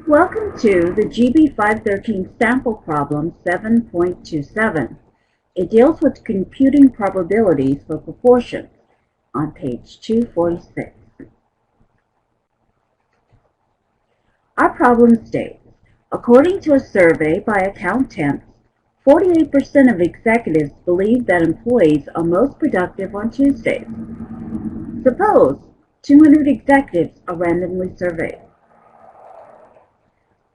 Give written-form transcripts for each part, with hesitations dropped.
Welcome to the GB 513 sample problem 7.27. It deals with computing probabilities for proportions on page 246. Our problem states, according to a survey by accountants, 48% of executives believe that employees are most productive on Tuesdays. Suppose 200 executives are randomly surveyed.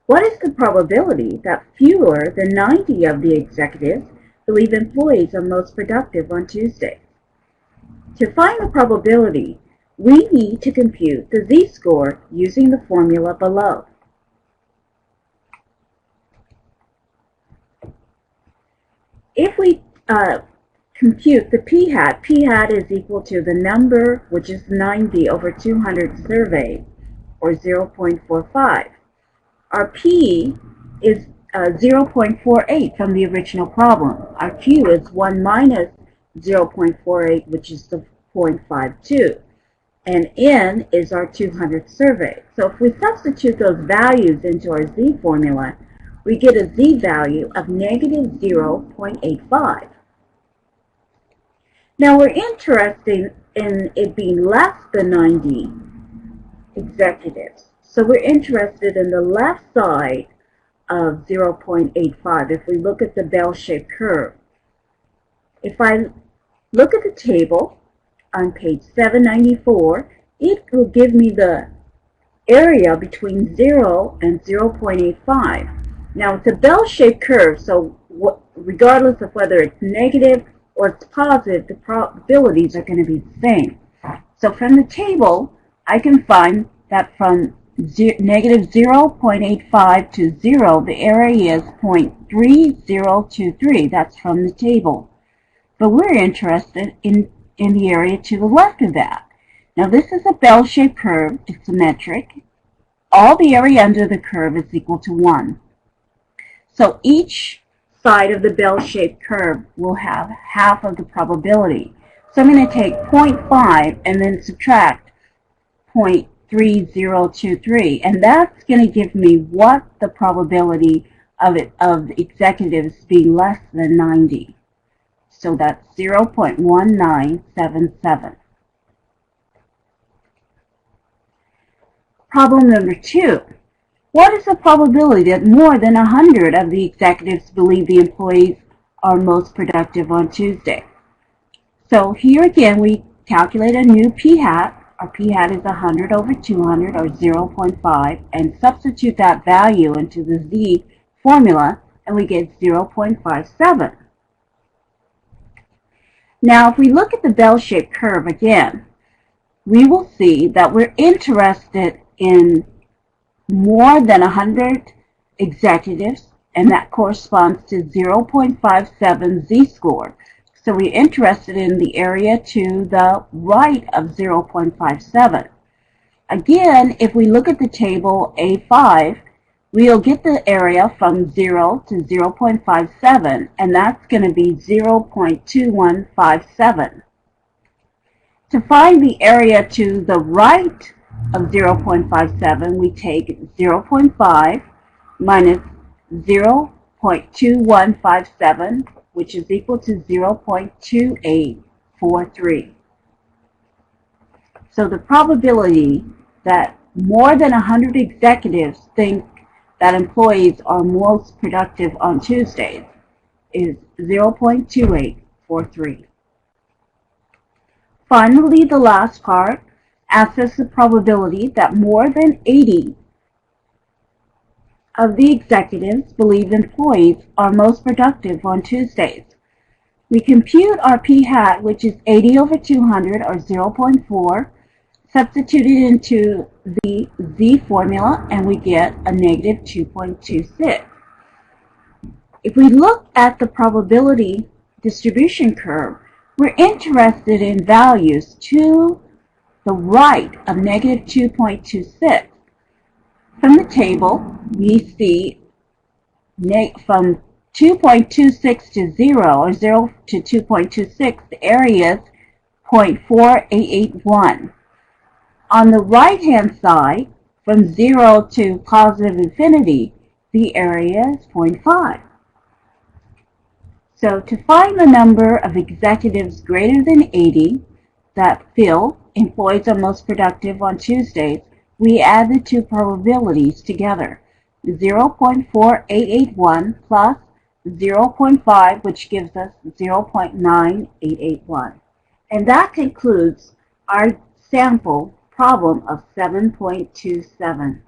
What is the probability that fewer than 90 of the executives believe employees are most productive on Tuesdays? To find the probability, we need to compute the z-score using the formula below. If we compute the p-hat is equal to the number, which is 90 over 200 surveyed, or 0.45. Our P is 0.48 from the original problem. Our Q is 1 minus 0.48, which is the 0.52. And N is our 200 survey. So if we substitute those values into our Z formula, we get a Z value of negative 0.85. Now we're interested in it being less than 90 executives. So we're interested in the left side of 0.85 if we look at the bell-shaped curve. If I look at the table on page 794, it will give me the area between 0 and 0.85. Now it's a bell-shaped curve, so regardless of whether it's negative or it's positive, the probabilities are going to be the same. So from the table, I can find that from negative 0.85 to 0, the area is 0.3023. That's from the table. But we're interested in the area to the left of that. Now this is a bell-shaped curve. It's symmetric. All the area under the curve is equal to 1. So each side of the bell-shaped curve will have half of the probability. So I'm going to take 0.5 and then subtract 0.3023, and that's going to give me what the probability of executives being less than 90. So that's 0.1977. Problem number 2. What is the probability that more than 100 of the executives believe the employees are most productive on Tuesday? So here again we calculate a new p-hat. Our p-hat is 100 over 200, or 0.5, and substitute that value into the z formula, and we get 0.57. Now, if we look at the bell-shaped curve again, we will see that we're interested in more than 100 executives, and that corresponds to 0.57 z-score. So we're interested in the area to the right of 0.57. Again, if we look at the table A5, we'll get the area from 0 to 0.57, and that's going to be 0.2157. To find the area to the right of 0.57, we take 0.5 minus 0.2157, which is equal to 0.2843. So the probability that more than 100 executives think that employees are most productive on Tuesdays is 0.2843. Finally, the last part asks us the probability that more than 80 of the executives believe employees are most productive on Tuesdays. We compute our p-hat, which is 80 over 200, or 0.4, substitute it into the z formula, and we get a negative 2.26. If we look at the probability distribution curve, we're interested in values to the right of negative 2.26. From the table, we see from 2.26 to 0, or 0 to 2.26, the area is 0.4881. On the right-hand side, From 0 to positive infinity, the area is 0.5. So to find the number of executives greater than 80 that feel employees are most productive on Tuesdays, we add the two probabilities together, 0.4881 plus 0.5, which gives us 0.9881. And that concludes our sample problem of 7.27.